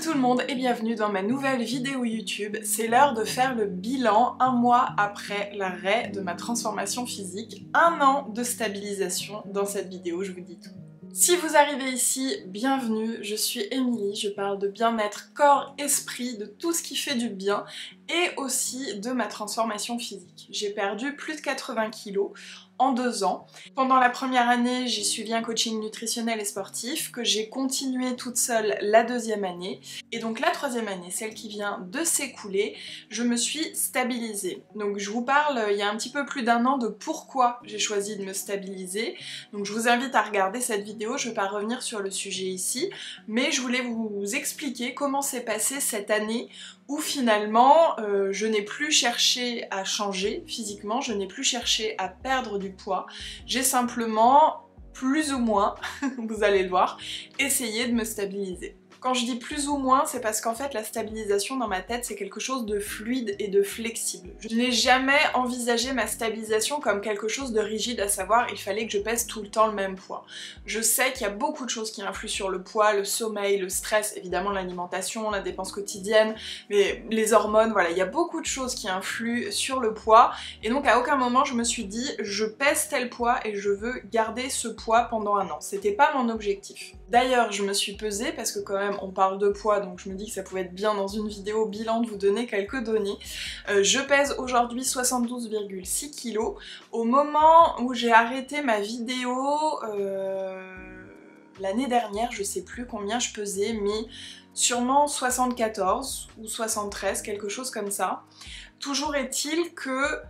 tout le monde et bienvenue dans ma nouvelle vidéo YouTube. C'est l'heure de faire le bilan un mois après l'arrêt de ma transformation physique. 1 an de stabilisation dans cette vidéo, je vous dis tout. Si vous arrivez ici, bienvenue, je suis Émilie, je parle de bien-être corps, esprit, de tout ce qui fait du bien et aussi de ma transformation physique. J'ai perdu plus de 80 kilos en 2 ans. Pendant la première année, j'ai suivi un coaching nutritionnel et sportif que j'ai continué toute seule la 2e année. Et donc la 3e année, celle qui vient de s'écouler, je me suis stabilisée. Donc je vous parle il y a un petit peu plus d'1 an de pourquoi j'ai choisi de me stabiliser. Donc je vous invite à regarder cette vidéo, je ne vais pas revenir sur le sujet ici, mais je voulais vous expliquer comment s'est passée cette année où finalement je n'ai plus cherché à changer physiquement, je n'ai plus cherché à perdre du poids, j'ai simplement, plus ou moins, vous allez le voir, essayé de me stabiliser. Quand je dis plus ou moins, c'est parce qu'en fait la stabilisation dans ma tête c'est quelque chose de fluide et de flexible. Je n'ai jamais envisagé ma stabilisation comme quelque chose de rigide, à savoir il fallait que je pèse tout le temps le même poids. Je sais qu'il y a beaucoup de choses qui influent sur le poids, le sommeil, le stress, évidemment l'alimentation, la dépense quotidienne, mais les hormones, voilà, il y a beaucoup de choses qui influent sur le poids et donc à aucun moment je me suis dit je pèse tel poids et je veux garder ce poids pendant 1 an. C'était pas mon objectif. D'ailleurs je me suis pesée parce que quand même on parle de poids, donc je me dis que ça pouvait être bien dans une vidéo bilan de vous donner quelques données. Je pèse aujourd'hui 72,6 kg. Au moment où j'ai arrêté ma vidéo l'année dernière, je sais plus combien je pesais, mais sûrement 74 ou 73, quelque chose comme ça. Toujours est-il que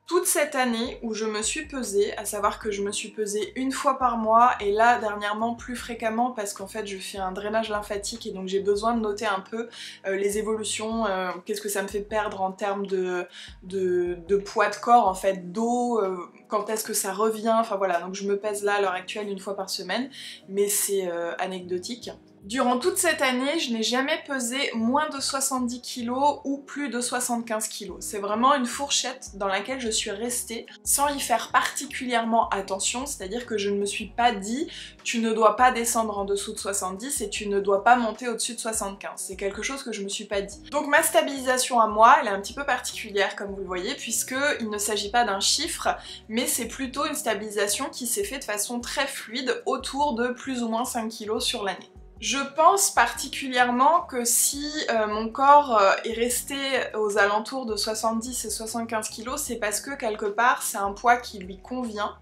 toute cette année où je me suis pesée, à savoir que je me suis pesée 1 fois par mois et là dernièrement plus fréquemment parce qu'en fait je fais un drainage lymphatique et donc j'ai besoin de noter un peu les évolutions, qu'est-ce que ça me fait perdre en termes de poids de corps, en fait d'eau, quand est-ce que ça revient, enfin voilà, donc je me pèse là à l'heure actuelle 1 fois par semaine, mais c'est anecdotique. Durant toute cette année, je n'ai jamais pesé moins de 70 kg ou plus de 75 kg. C'est vraiment une fourchette dans laquelle je suis restée sans y faire particulièrement attention, c'est-à-dire que je ne me suis pas dit tu ne dois pas descendre en dessous de 70 et tu ne dois pas monter au-dessus de 75. C'est quelque chose que je me suis pas dit. Donc ma stabilisation à moi, elle est un petit peu particulière comme vous le voyez, puisque il ne s'agit pas d'un chiffre, mais c'est plutôt une stabilisation qui s'est faite de façon très fluide, autour de plus ou moins 5 kg sur l'année. Je pense particulièrement que si mon corps est resté aux alentours de 70 et 75 kg, c'est parce que quelque part c'est un poids qui lui convient,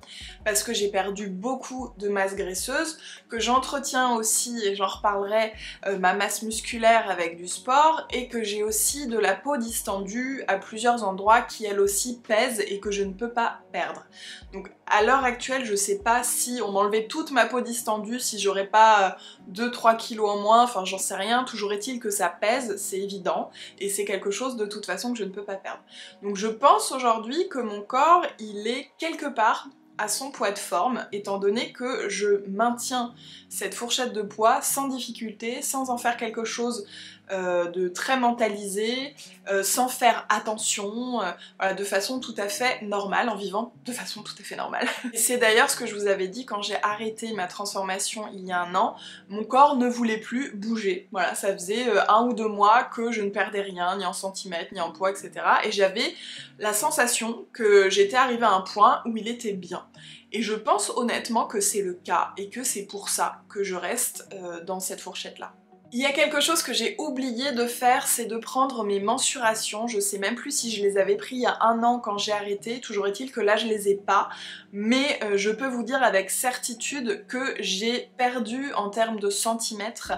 parce que j'ai perdu beaucoup de masse graisseuse, que j'entretiens aussi, et j'en reparlerai, ma masse musculaire avec du sport, et que j'ai aussi de la peau distendue à plusieurs endroits qui elle aussi pèse et que je ne peux pas perdre. Donc à l'heure actuelle, je sais pas si on m'enlevait toute ma peau distendue, si j'aurais pas 2-3 kilos en moins, enfin j'en sais rien, toujours est-il que ça pèse, c'est évident, et c'est quelque chose de toute façon que je ne peux pas perdre. Donc je pense aujourd'hui que mon corps, il est quelque part à son poids de forme, étant donné que je maintiens cette fourchette de poids sans difficulté, sans en faire quelque chose de très mentalisé, sans faire attention, voilà, de façon tout à fait normale, en vivant de façon tout à fait normale. Et c'est d'ailleurs ce que je vous avais dit quand j'ai arrêté ma transformation il y a 1 an, mon corps ne voulait plus bouger. Voilà, ça faisait 1 ou 2 mois que je ne perdais rien, ni en centimètres, ni en poids, etc. Et j'avais la sensation que j'étais arrivée à un point où il était bien. Et je pense honnêtement que c'est le cas, et que c'est pour ça que je reste dans cette fourchette-là. Il y a quelque chose que j'ai oublié de faire, c'est de prendre mes mensurations. Je sais même plus si je les avais pris il y a 1 an quand j'ai arrêté, toujours est-il que là je les ai pas, mais je peux vous dire avec certitude que j'ai perdu en termes de centimètres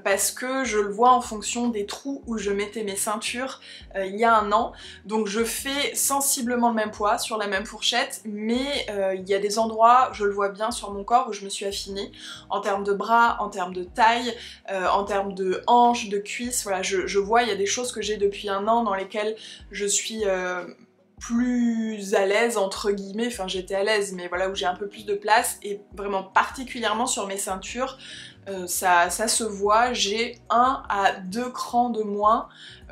parce que je le vois en fonction des trous où je mettais mes ceintures il y a 1 an, donc je fais sensiblement le même poids sur la même fourchette, mais il y a des endroits, je le vois bien sur mon corps, où je me suis affinée en termes de bras, en termes de taille, en termes de hanches, de cuisses, voilà, je vois, il y a des choses que j'ai depuis 1 an dans lesquelles je suis plus à l'aise entre guillemets, enfin j'étais à l'aise mais voilà, où j'ai un peu plus de place, et vraiment particulièrement sur mes ceintures, ça se voit, j'ai 1 à 2 crans de moins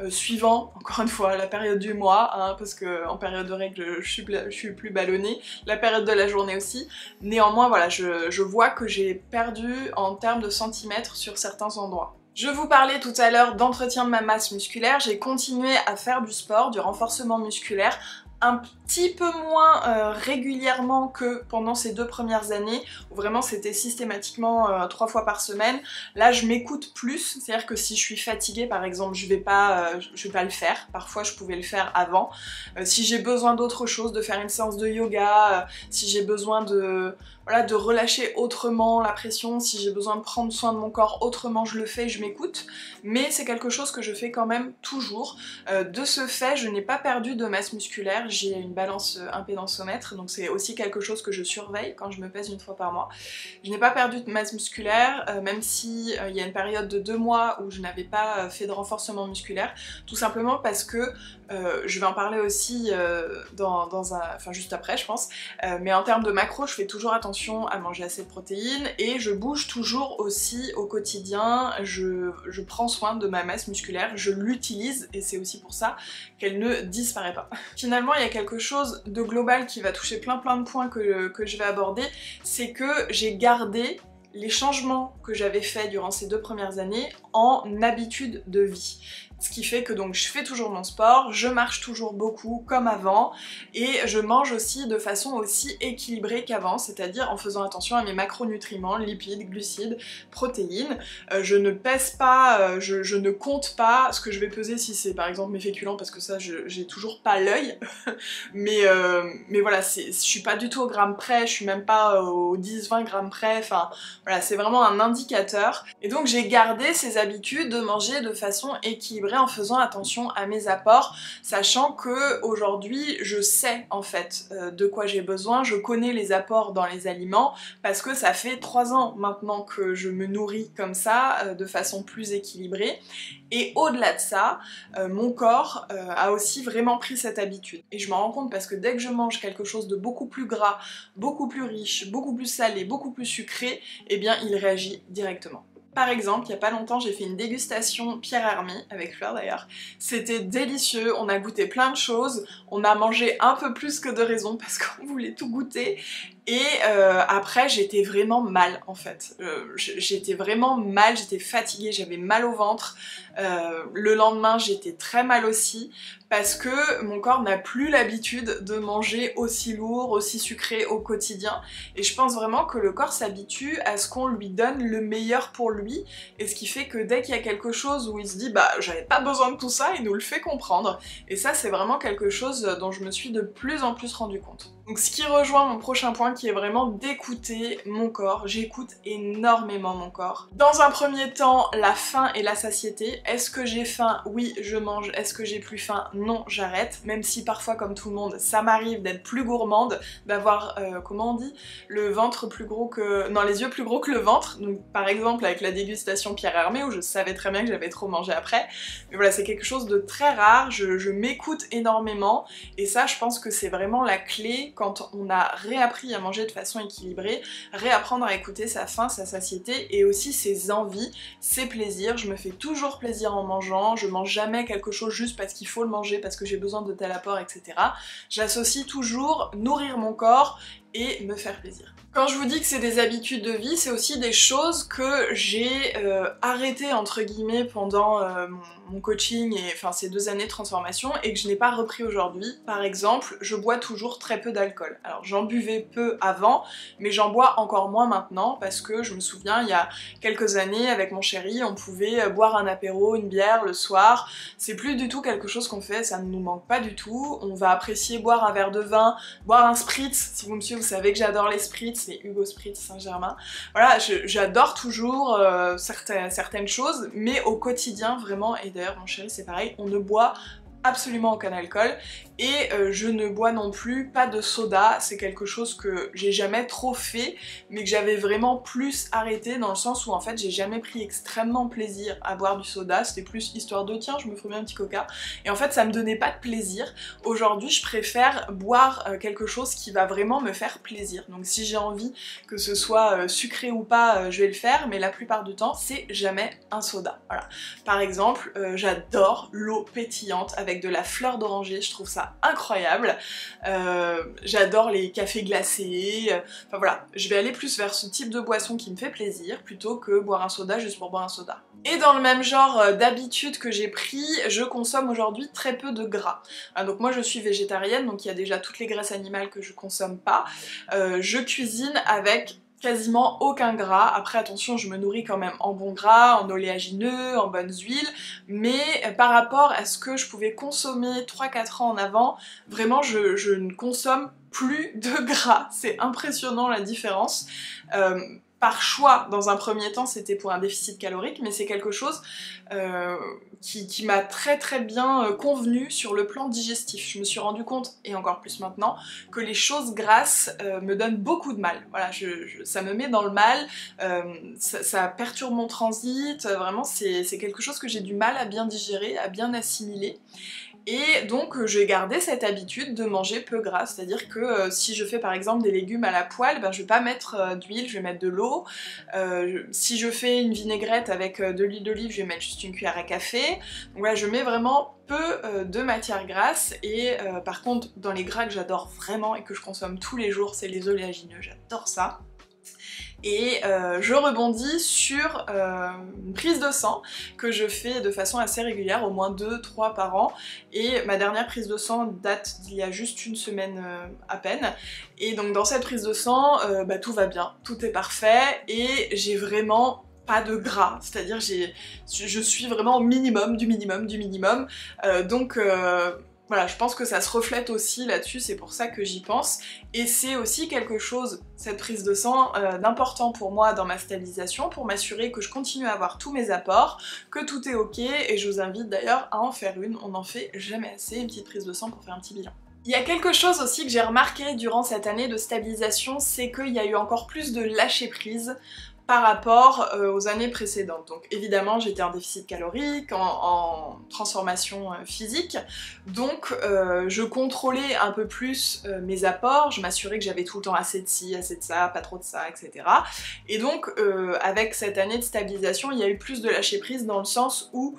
suivant, encore une fois, la période du mois, hein, parce que en période de règles je suis plus ballonnée, la période de la journée aussi. Néanmoins voilà, je vois que j'ai perdu en termes de centimètres sur certains endroits. Je vous parlais tout à l'heure d'entretien de ma masse musculaire, j'ai continué à faire du sport, du renforcement musculaire, un petit peu moins régulièrement que pendant ces 2 premières années où vraiment c'était systématiquement 3 fois par semaine. Là je m'écoute plus, c'est-à-dire que si je suis fatiguée par exemple je vais pas le faire, parfois je pouvais le faire avant. Si j'ai besoin d'autre chose, de faire une séance de yoga, si j'ai besoin de relâcher autrement la pression, si j'ai besoin de prendre soin de mon corps autrement, je le fais, je m'écoute, mais c'est quelque chose que je fais quand même toujours. De ce fait, je n'ai pas perdu de masse musculaire, j'ai une balance impédensomètre, donc c'est aussi quelque chose que je surveille quand je me pèse 1 fois par mois. Je n'ai pas perdu de masse musculaire, même si il y a une période de 2 mois où je n'avais pas fait de renforcement musculaire, tout simplement parce que, je vais en parler aussi juste après je pense, mais en termes de macro, je fais toujours attention à manger assez de protéines et je bouge toujours aussi au quotidien, je prends soin de ma masse musculaire, je l'utilise et c'est aussi pour ça qu'elle ne disparaît pas. Finalement, il y a quelque chose de global qui va toucher plein de points que je vais aborder, c'est que j'ai gardé les changements que j'avais faits durant ces 2 premières années en habitude de vie. Ce qui fait que donc je fais toujours mon sport, je marche toujours beaucoup comme avant et je mange aussi de façon aussi équilibrée qu'avant, c'est-à-dire en faisant attention à mes macronutriments, lipides, glucides, protéines. Je ne pèse pas, je ne compte pas ce que je vais peser si c'est par exemple mes féculents parce que ça j'ai toujours pas l'œil. mais voilà, je suis pas du tout au gramme près, je suis même pas aux 10-20 grammes près, enfin voilà, c'est vraiment un indicateur. Et donc j'ai gardé ces habitudes de manger de façon équilibrée en faisant attention à mes apports, sachant que aujourd'hui je sais en fait de quoi j'ai besoin, je connais les apports dans les aliments parce que ça fait 3 ans maintenant que je me nourris comme ça, de façon plus équilibrée. Et au-delà de ça, mon corps a aussi vraiment pris cette habitude. Et je m'en rends compte parce que dès que je mange quelque chose de beaucoup plus gras, beaucoup plus riche, beaucoup plus salé, beaucoup plus sucré, eh bien il réagit directement. Par exemple, il y a pas longtemps, j'ai fait une dégustation Pierre Hermé, avec Fleur d'ailleurs. C'était délicieux, on a goûté plein de choses, on a mangé un peu plus que de raison parce qu'on voulait tout goûter. Et après j'étais vraiment mal en fait, j'étais vraiment mal, j'étais fatiguée, j'avais mal au ventre, le lendemain j'étais très mal aussi parce que mon corps n'a plus l'habitude de manger aussi lourd, aussi sucré au quotidien et je pense vraiment que le corps s'habitue à ce qu'on lui donne le meilleur pour lui et ce qui fait que dès qu'il y a quelque chose où il se dit bah j'avais pas besoin de tout ça, il nous le fait comprendre et ça c'est vraiment quelque chose dont je me suis de plus en plus rendu compte. Donc ce qui rejoint mon prochain point qui est vraiment d'écouter mon corps, j'écoute énormément mon corps. Dans un premier temps, la faim et la satiété. Est-ce que j'ai faim? Oui, je mange. Est-ce que j'ai plus faim? Non, j'arrête. Même si parfois, comme tout le monde, ça m'arrive d'être plus gourmande, d'avoir, comment on dit? Le ventre plus gros que... Non, les yeux plus gros que le ventre. Donc par exemple avec la dégustation Pierre Hermé où je savais très bien que j'avais trop mangé après. Mais voilà, c'est quelque chose de très rare, je m'écoute énormément et ça je pense que c'est vraiment la clé quand on a réappris à manger de façon équilibrée, réapprendre à écouter sa faim, sa satiété et aussi ses envies, ses plaisirs. Je me fais toujours plaisir en mangeant, je mange jamais quelque chose juste parce qu'il faut le manger, parce que j'ai besoin de tel apport, etc. J'associe toujours nourrir mon corps et me faire plaisir. Quand je vous dis que c'est des habitudes de vie, c'est aussi des choses que j'ai arrêtées entre guillemets pendant mon coaching et enfin ces 2 années de transformation et que je n'ai pas repris aujourd'hui. Par exemple, je bois toujours très peu d'alcool. Alors j'en buvais peu avant, mais j'en bois encore moins maintenant parce que je me souviens il y a quelques années avec mon chéri, on pouvait boire un apéro, une bière le soir. C'est plus du tout quelque chose qu'on fait, ça ne nous manque pas du tout. On va apprécier boire un verre de vin, boire un spritz. Si vous me suivez, vous savez que j'adore les spritz, c'est Hugo Spritz Saint-Germain. Voilà, j'adore toujours certaines choses, mais au quotidien vraiment, et d'ailleurs mon chéri c'est pareil, on ne boit absolument aucun alcool et je ne bois non plus pas de soda, c'est quelque chose que j'ai jamais trop fait mais que j'avais vraiment plus arrêté dans le sens où en fait j'ai jamais pris extrêmement plaisir à boire du soda, c'était plus histoire de tiens je me ferais bien un petit coca et en fait ça me donnait pas de plaisir. Aujourd'hui je préfère boire quelque chose qui va vraiment me faire plaisir, donc si j'ai envie que ce soit sucré ou pas je vais le faire mais la plupart du temps c'est jamais un soda. Voilà. Par exemple j'adore l'eau pétillante avec avec de la fleur d'oranger, je trouve ça incroyable. J'adore les cafés glacés, enfin voilà, je vais aller plus vers ce type de boisson qui me fait plaisir plutôt que boire un soda juste pour boire un soda. Et dans le même genre d'habitude que j'ai pris, je consomme aujourd'hui très peu de gras. Donc moi je suis végétarienne, donc il y a déjà toutes les graisses animales que je consomme pas. Je cuisine avec quasiment aucun gras. Après attention, je me nourris quand même en bon gras, en oléagineux, en bonnes huiles, mais par rapport à ce que je pouvais consommer 3-4 ans en avant, vraiment je ne consomme plus de gras. C'est impressionnant la différence. Par choix, dans un premier temps, c'était pour un déficit calorique, mais c'est quelque chose qui m'a très bien convenu sur le plan digestif. Je me suis rendu compte, et encore plus maintenant, que les choses grasses me donnent beaucoup de mal. Voilà, ça me met dans le mal, ça perturbe mon transit, vraiment c'est quelque chose que j'ai du mal à bien digérer, à bien assimiler. Et donc j'ai gardé cette habitude de manger peu gras, c'est-à-dire que si je fais par exemple des légumes à la poêle, ben, je vais pas mettre d'huile, je vais mettre de l'eau. Si je fais une vinaigrette avec de l'huile d'olive, je vais mettre juste une cuillère à café. Donc voilà, je mets vraiment peu de matière grasse et par contre dans les gras que j'adore vraiment et que je consomme tous les jours, c'est les oléagineux, j'adore ça. Et je rebondis sur une prise de sang que je fais de façon assez régulière, au moins 2-3 par an, et ma dernière prise de sang date d'il y a juste une semaine à peine, et donc dans cette prise de sang, bah, tout va bien, tout est parfait, et j'ai vraiment pas de gras, c'est-à-dire je suis vraiment au minimum du minimum du minimum, donc voilà, je pense que ça se reflète aussi là-dessus, c'est pour ça que j'y pense. Et c'est aussi quelque chose, cette prise de sang, d'important pour moi dans ma stabilisation, pour m'assurer que je continue à avoir tous mes apports, que tout est ok, et je vous invite d'ailleurs à en faire une, on n'en fait jamais assez, une petite prise de sang pour faire un petit bilan. Il y a quelque chose aussi que j'ai remarqué durant cette année de stabilisation, c'est qu'il y a eu encore plus de lâcher prise par rapport aux années précédentes. Donc évidemment j'étais en déficit calorique, en transformation physique, donc je contrôlais un peu plus mes apports, je m'assurais que j'avais tout le temps assez de ci, assez de ça, pas trop de ça, etc. Et donc avec cette année de stabilisation, il y a eu plus de lâcher prise dans le sens où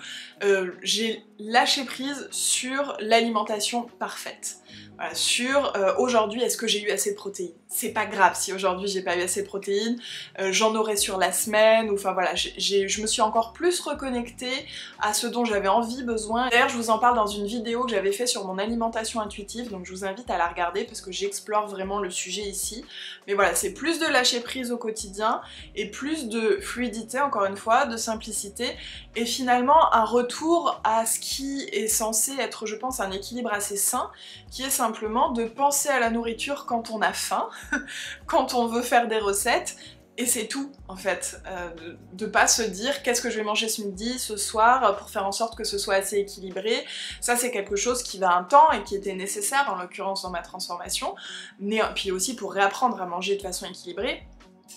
j'ai lâché prise sur l'alimentation parfaite. Voilà, sur aujourd'hui est-ce que j'ai eu assez de protéines. C'est pas grave si aujourd'hui j'ai pas eu assez de protéines, j'en aurai sur la semaine, ou enfin voilà, je me suis encore plus reconnectée à ce dont j'avais envie, besoin. D'ailleurs je vous en parle dans une vidéo que j'avais fait sur mon alimentation intuitive, donc je vous invite à la regarder parce que j'explore vraiment le sujet ici. Mais voilà, c'est plus de lâcher prise au quotidien et plus de fluidité, encore une fois, de simplicité, et finalement un retour à ce qui est censé être, je pense, un équilibre assez sain, qui est simplement de penser à la nourriture quand on a faim, quand on veut faire des recettes, et c'est tout en fait, de pas se dire qu'est-ce que je vais manger ce midi, ce soir, pour faire en sorte que ce soit assez équilibré. Ça c'est quelque chose qui va un temps et qui était nécessaire en l'occurrence dans ma transformation, mais puis aussi pour réapprendre à manger de façon équilibrée.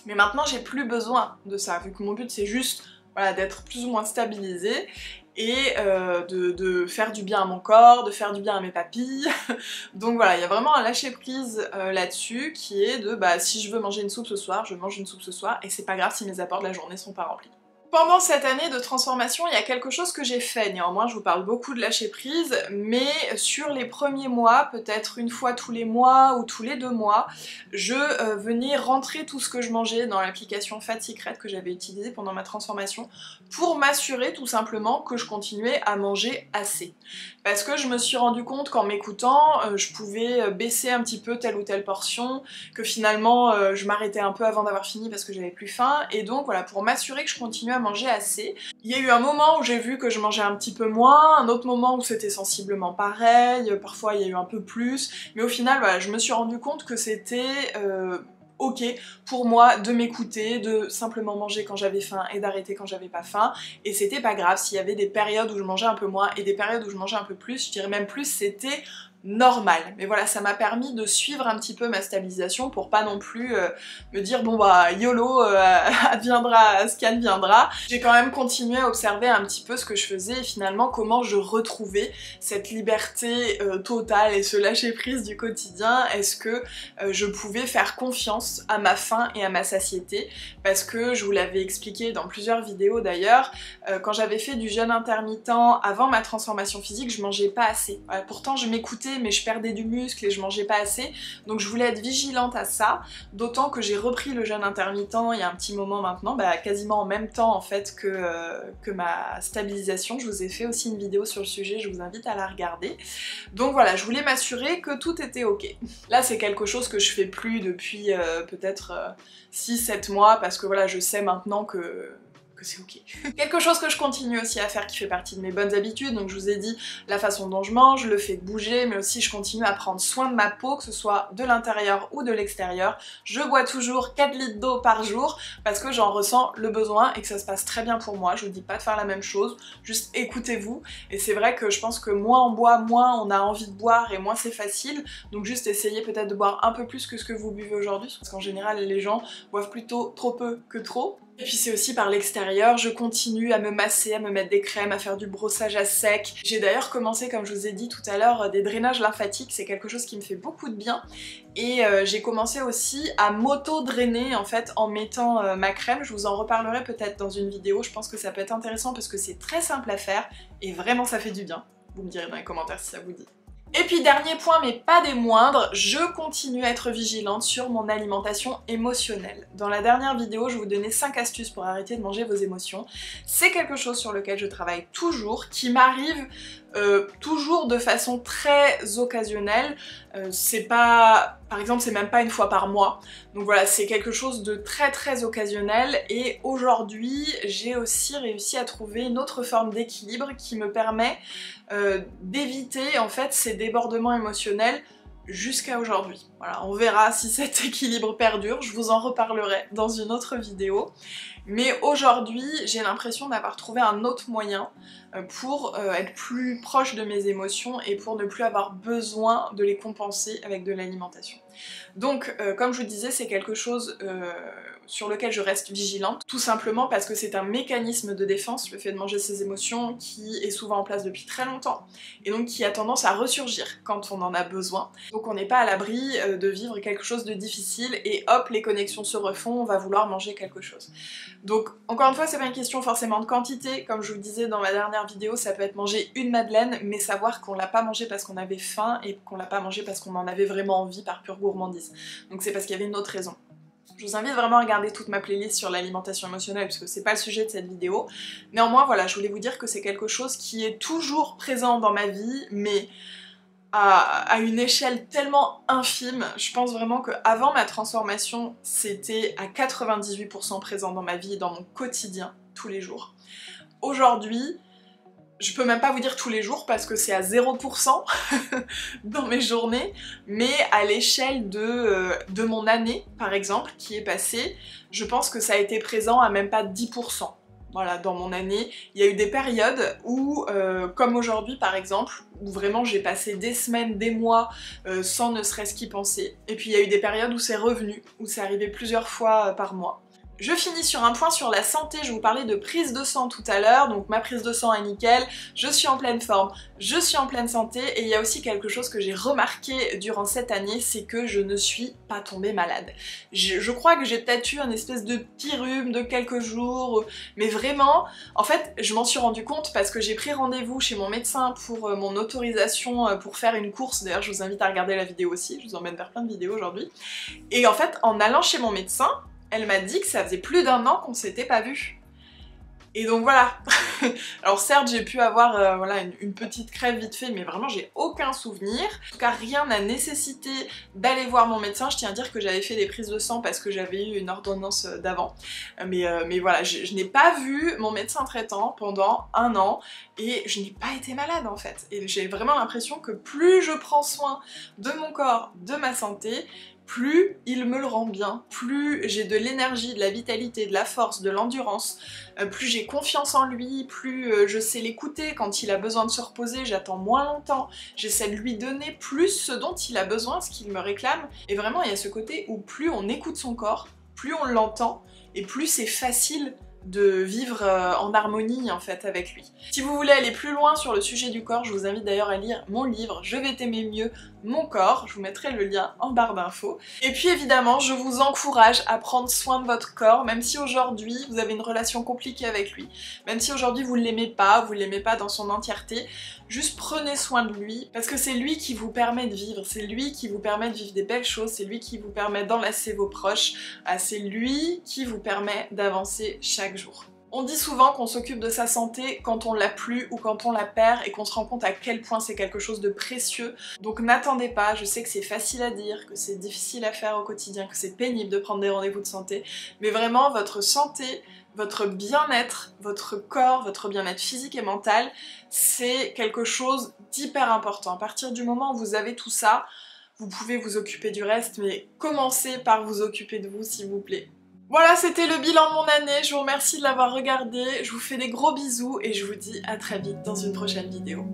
Mais maintenant j'ai plus besoin de ça, vu que mon but c'est juste voilà, d'être plus ou moins stabilisée, et de faire du bien à mon corps, de faire du bien à mes papilles. Donc voilà, il y a vraiment un lâcher prise là-dessus qui est de bah si je veux manger une soupe ce soir, je mange une soupe ce soir et c'est pas grave si mes apports de la journée sont pas remplis. Pendant cette année de transformation, il y a quelque chose que j'ai fait, néanmoins je vous parle beaucoup de lâcher prise, mais sur les premiers mois, peut-être une fois tous les mois ou tous les 2 mois, je venais rentrer tout ce que je mangeais dans l'application Fat Secret que j'avais utilisée pendant ma transformation pour m'assurer tout simplement que je continuais à manger assez. Parce que je me suis rendu compte qu'en m'écoutant, je pouvais baisser un petit peu telle ou telle portion, que finalement je m'arrêtais un peu avant d'avoir fini parce que j'avais plus faim, et donc voilà, pour m'assurer que je continuais à manger assez. Il y a eu un moment où j'ai vu que je mangeais un petit peu moins, un autre moment où c'était sensiblement pareil, parfois il y a eu un peu plus, mais au final voilà, je me suis rendu compte que c'était ok pour moi de m'écouter, de simplement manger quand j'avais faim et d'arrêter quand j'avais pas faim, et c'était pas grave s'il y avait des périodes où je mangeais un peu moins et des périodes où je mangeais un peu plus, je dirais même plus, c'était normal. Mais voilà, ça m'a permis de suivre un petit peu ma stabilisation pour pas non plus me dire bon bah YOLO, adviendra ce qui adviendra. J'ai quand même continué à observer un petit peu ce que je faisais et finalement comment je retrouvais cette liberté totale et ce lâcher prise du quotidien. Est-ce que je pouvais faire confiance à ma faim et à ma satiété, parce que je vous l'avais expliqué dans plusieurs vidéos d'ailleurs, quand j'avais fait du jeûne intermittent avant ma transformation physique, je mangeais pas assez. Pourtant je m'écoutais mais je perdais du muscle et je mangeais pas assez, donc je voulais être vigilante à ça, d'autant que j'ai repris le jeûne intermittent il y a un petit moment maintenant, quasiment en même temps en fait que ma stabilisation. Je vous ai fait aussi une vidéo sur le sujet, je vous invite à la regarder. Donc voilà, je voulais m'assurer que tout était ok. Là c'est quelque chose que je fais plus depuis peut-être 6-7 mois, parce que voilà, je sais maintenant que c'est ok. Quelque chose que je continue aussi à faire qui fait partie de mes bonnes habitudes, donc je vous ai dit la façon dont je mange, le fait de bouger, mais aussi je continue à prendre soin de ma peau, que ce soit de l'intérieur ou de l'extérieur. Je bois toujours 4 litres d'eau par jour parce que j'en ressens le besoin et que ça se passe très bien pour moi. Je vous dis pas de faire la même chose, juste écoutez-vous. Et c'est vrai que je pense que moins on boit, moins on a envie de boire et moins c'est facile, donc juste essayez peut-être de boire un peu plus que ce que vous buvez aujourd'hui, parce qu'en général les gens boivent plutôt trop peu que trop. Et puis c'est aussi par l'extérieur, je continue à me masser, à me mettre des crèmes, à faire du brossage à sec. J'ai d'ailleurs commencé, comme je vous ai dit tout à l'heure, des drainages lymphatiques, c'est quelque chose qui me fait beaucoup de bien. Et j'ai commencé aussi à m'auto-drainer en fait en mettant ma crème. Je vous en reparlerai peut-être dans une vidéo, je pense que ça peut être intéressant parce que c'est très simple à faire et vraiment ça fait du bien. Vous me direz dans les commentaires si ça vous dit. Et puis dernier point, mais pas des moindres, je continue à être vigilante sur mon alimentation émotionnelle. Dans la dernière vidéo, je vous donnais 5 astuces pour arrêter de manger vos émotions. C'est quelque chose sur lequel je travaille toujours, qui m'arrive toujours de façon très occasionnelle. C'est pas... Par exemple, c'est même pas une fois par mois. Donc voilà, c'est quelque chose de très occasionnel. Et aujourd'hui, j'ai aussi réussi à trouver une autre forme d'équilibre qui me permet d'éviter en fait ces débordements émotionnels jusqu'à aujourd'hui. Voilà, on verra si cet équilibre perdure, je vous en reparlerai dans une autre vidéo. Mais aujourd'hui, j'ai l'impression d'avoir trouvé un autre moyen pour être plus proche de mes émotions et pour ne plus avoir besoin de les compenser avec de l'alimentation. Donc, comme je vous disais, c'est quelque chose sur lequel je reste vigilante, tout simplement parce que c'est un mécanisme de défense, le fait de manger ses émotions, qui est souvent en place depuis très longtemps, et donc qui a tendance à ressurgir quand on en a besoin. Donc on n'est pas à l'abri de vivre quelque chose de difficile, et hop, les connexions se refont, on va vouloir manger quelque chose. Donc encore une fois, c'est pas une question forcément de quantité, comme je vous le disais dans ma dernière vidéo, ça peut être manger une madeleine, mais savoir qu'on l'a pas mangée parce qu'on avait faim, et qu'on l'a pas mangée parce qu'on en avait vraiment envie par pure gourmandise. Donc c'est parce qu'il y avait une autre raison. Je vous invite vraiment à regarder toute ma playlist sur l'alimentation émotionnelle parce que c'est pas le sujet de cette vidéo. Néanmoins, voilà, je voulais vous dire que c'est quelque chose qui est toujours présent dans ma vie, mais à une échelle tellement infime. Je pense vraiment qu'avant ma transformation, c'était à 98% présent dans ma vie et dans mon quotidien, tous les jours. Aujourd'hui, je peux même pas vous dire tous les jours parce que c'est à 0% dans mes journées, mais à l'échelle de mon année, par exemple, qui est passée, je pense que ça a été présent à même pas 10%. Voilà, dans mon année, il y a eu des périodes où, comme aujourd'hui par exemple, où vraiment j'ai passé des semaines, des mois sans ne serait-ce qu'y penser. Et puis il y a eu des périodes où c'est revenu, où c'est arrivé plusieurs fois par mois. Je finis sur un point sur la santé, je vous parlais de prise de sang tout à l'heure, donc ma prise de sang est nickel, je suis en pleine forme, je suis en pleine santé, et il y a aussi quelque chose que j'ai remarqué durant cette année, c'est que je ne suis pas tombée malade. Je crois que j'ai peut-être eu un espèce de petit rhume de quelques jours, mais vraiment, en fait, je m'en suis rendu compte parce que j'ai pris rendez-vous chez mon médecin pour mon autorisation pour faire une course, d'ailleurs je vous invite à regarder la vidéo aussi, je vous emmène vers plein de vidéos aujourd'hui, et en fait, en allant chez mon médecin, elle m'a dit que ça faisait plus d'1 an qu'on s'était pas vu. Et donc voilà. Alors certes j'ai pu avoir voilà, une petite crève vite fait, mais vraiment j'ai aucun souvenir. En tout cas rien n'a nécessité d'aller voir mon médecin. Je tiens à dire que j'avais fait des prises de sang parce que j'avais eu une ordonnance d'avant. Mais voilà, je n'ai pas vu mon médecin traitant pendant 1 an et je n'ai pas été malade en fait. Et j'ai vraiment l'impression que plus je prends soin de mon corps, de ma santé, plus il me le rend bien, plus j'ai de l'énergie, de la vitalité, de la force, de l'endurance, plus j'ai confiance en lui, plus je sais l'écouter quand il a besoin de se reposer, j'attends moins longtemps, j'essaie de lui donner plus ce dont il a besoin, ce qu'il me réclame, et vraiment il y a ce côté où plus on écoute son corps, plus on l'entend, et plus c'est facile de vivre en harmonie en fait avec lui. Si vous voulez aller plus loin sur le sujet du corps, je vous invite d'ailleurs à lire mon livre Je vais t'aimer mieux, mon corps, je vous mettrai le lien en barre d'infos. Et puis évidemment, je vous encourage à prendre soin de votre corps, même si aujourd'hui vous avez une relation compliquée avec lui, même si aujourd'hui vous l'aimez pas dans son entièreté, juste prenez soin de lui, parce que c'est lui qui vous permet de vivre, c'est lui qui vous permet de vivre des belles choses, c'est lui qui vous permet d'enlacer vos proches, c'est lui qui vous permet d'avancer chaque jour. On dit souvent qu'on s'occupe de sa santé quand on l'a plus ou quand on la perd et qu'on se rend compte à quel point c'est quelque chose de précieux. Donc n'attendez pas, je sais que c'est facile à dire, que c'est difficile à faire au quotidien, que c'est pénible de prendre des rendez-vous de santé, mais vraiment votre santé, votre bien-être, votre corps, votre bien-être physique et mental, c'est quelque chose d'hyper important. À partir du moment où vous avez tout ça, vous pouvez vous occuper du reste, mais commencez par vous occuper de vous s'il vous plaît. Voilà, c'était le bilan de mon année, je vous remercie de l'avoir regardé, je vous fais des gros bisous et je vous dis à très vite dans une prochaine vidéo.